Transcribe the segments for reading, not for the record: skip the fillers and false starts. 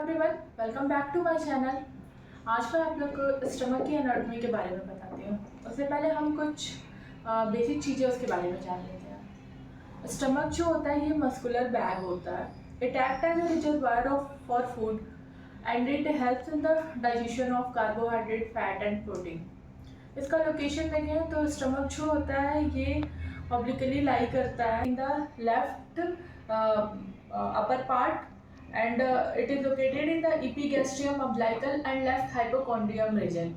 Everyone, welcome back to my channel. आज मैं आप लोग को स्टमक की एनाटॉमी के बारे में बताती हूँ। उससे पहले हम कुछ बेसिक चीज़ें उसके बारे में जान लेते हैं। स्टमक जो होता है ये मस्कुलर बैग होता है। It act as a reservoir for food and it helps in the digestion of carbohydrate, fat and protein. इसका लोकेशन देखें तो स्टमक जो होता है ये ऑब्लिकली लाई करता है in the left upper part and it is located in the epigastrium umbilical and left hypochondrium region।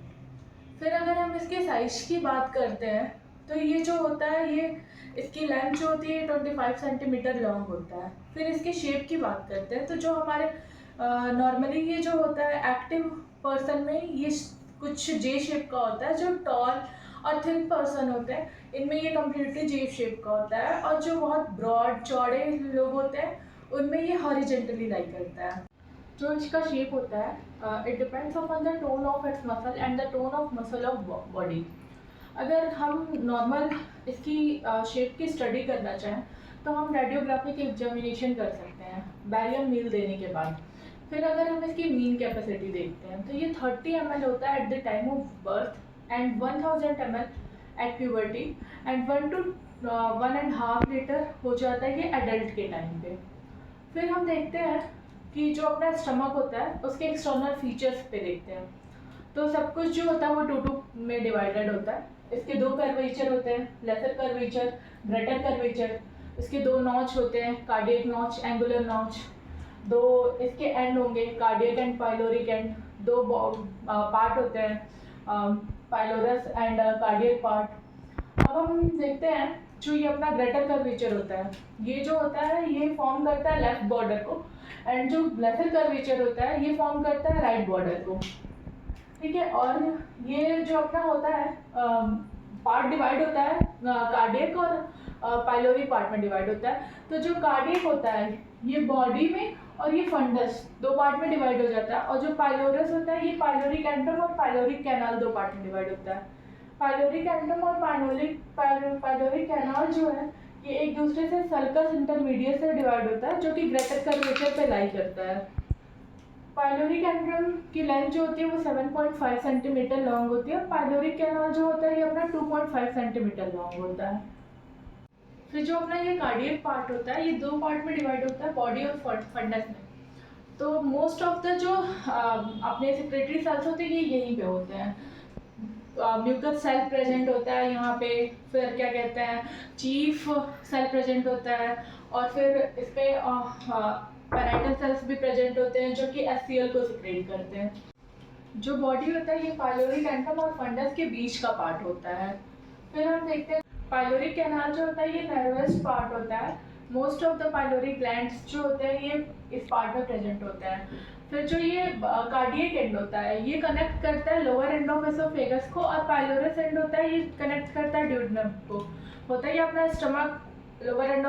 फिर अगर हम इसके साइज की बात करते हैं तो ये जो होता है ये इसकी लेंथ जो होती है 25 सेंटीमीटर लॉन्ग होता है। फिर इसके शेप की बात करते हैं तो जो हमारे नॉर्मली ये जो होता है एक्टिव पर्सन में ये कुछ जे शेप का होता है। जो टॉल और थिन पर्सन होते हैं इनमें ये कम्प्लीटली जे शेप का होता है, और जो बहुत ब्रॉड चौड़े लोग होते हैं उनमें ये हॉरिजेंटली लाई करता है। जो इसका शेप होता है it depends upon the tone of its muscle and the tone of muscle of body. अगर हम नॉर्मल इसकी शेप की स्टडी करना चाहें तो हम रेडियोग्राफिक एग्जामिनेशन कर सकते हैं बैरियम मील देने के बाद। फिर अगर हम इसकी मीन कैपेसिटी देखते हैं तो ये 30 ml होता है at the time of birth and 1000 ml at puberty and 1 to 1.5 litre हो जाता है ये एडल्ट के टाइम पे। फिर हम देखते हैं कि जो अपना स्टमक होता है उसके एक्सटर्नल फीचर्स पे देखते हैं तो सब कुछ जो होता है वो टू में डिवाइडेड होता है। इसके दो कर्वेचर होते हैं, लेसर कर्वेचर, ग्रेटर कर्वेचर। इसके दो नॉच होते हैं, कार्डियक नॉच, एंगुलर नॉच। दो इसके एंड होंगे, कार्डियक एंड पाइलोरिक एंड। दो पार्ट होते हैं, पाइलोरस एंड कार्डियक पार्ट। अब हम देखते हैं जो ये अपना ग्रेटर कर्वेचर होता है ये जो होता है ये फॉर्म करता है लेफ्ट बॉर्डर को, एंड जो लेसर कर्वेचर होता है ये फॉर्म करता है राइट बॉर्डर को। ठीक है, और ये जो अपना होता है पार्ट डिवाइड होता है कार्डियक और पाइलोरिक पार्ट में डिवाइड होता है। तो जो कार्डियक होता है ये बॉडी में और ये फंडस दो पार्ट में डिवाइड हो जाता है, और जो पाइलोरस होता है ये पाइलोरिक एंटम और पाइलोरिक कैनाल दो पार्ट में डिवाइड होता है। पाइलोरिक एंटम और पाइलोरिक कैनाल जो है ये एक दूसरे से सल्कस इंटरमीडिएट से डिवाइड होता है जो कि ग्रेटर कर्वेचर पे लाई करता है। पाइलोरिक एंटम की लेंथ जो होती है वो 7.5 सेंटीमीटर लॉन्ग होती है, और पाइलोरिक कैनाल जो होता है ये अपना 2.5 सेंटीमीटर लॉन्ग होता है। फिर जो अपना ये कार्डियक पार्ट होता है ये दो पार्ट में डिवाइड होता है, बॉडी और फंडस में। तो मोस्ट ऑफ द जो अपने सेक्रेटरी सेल्स होते हैं ये यहीं पे होते हैं। म्यूकस सेल प्रेजेंट होता है यहाँ पे, फिर क्या कहते हैं चीफ सेल प्रेजेंट होता है, और फिर इस पे पैराइटल सेल्स भी प्रेजेंट होते हैं जो कि एचसीएल को सिक्रेट करते हैं। जो बॉडी होता है ये पाइलोरिक एंटम और फंडस के बीच का पार्ट होता है। फिर हम देखते हैं पाइलोरिक कैनाल जो होता है ये नर्वस पार्ट होता है। Most of the pyloric glands जो होते हैं ये इस पार्ट में प्रेजेंट होता है। फिर जो ये कार्डियक एंड होता है ये कनेक्ट करता है लोअर एंड ऑफ एसोफेगस को, और पाइलोरस एंड होता है ये कनेक्ट करता है ड्यूडेनम को। होता है ये अपना stomach lower end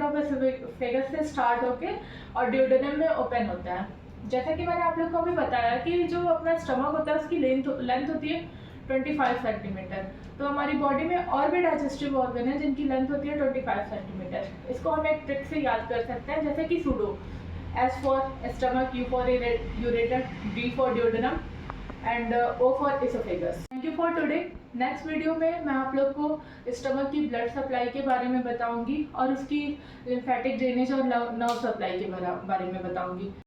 of oesophagus से स्टार्ट होके और ड्यूडेनम में ओपन होता है। जैसा कि मैंने आप लोग को भी बताया कि जो अपना स्टमक होता है उसकी लेंथ होती है 25 सेंटीमीटर। तो हमारी बॉडी में और भी डाइजेस्टिव ऑर्गन है जिनकी लेंथ होती है 25 सेंटीमीटर। इसको हम एक ट्रिक से याद कर सकते हैं, जैसे कि pseudo, S for stomach, U for ureter, D for duodenum and O for esophagus। Thank you for today. Next video में मैं आप लोग को स्टमक की ब्लड सप्लाई के बारे में बताऊंगी और उसकी लिम्फेटिक ड्रेनेज और नर्व सप्लाई के बारे में बताऊंगी।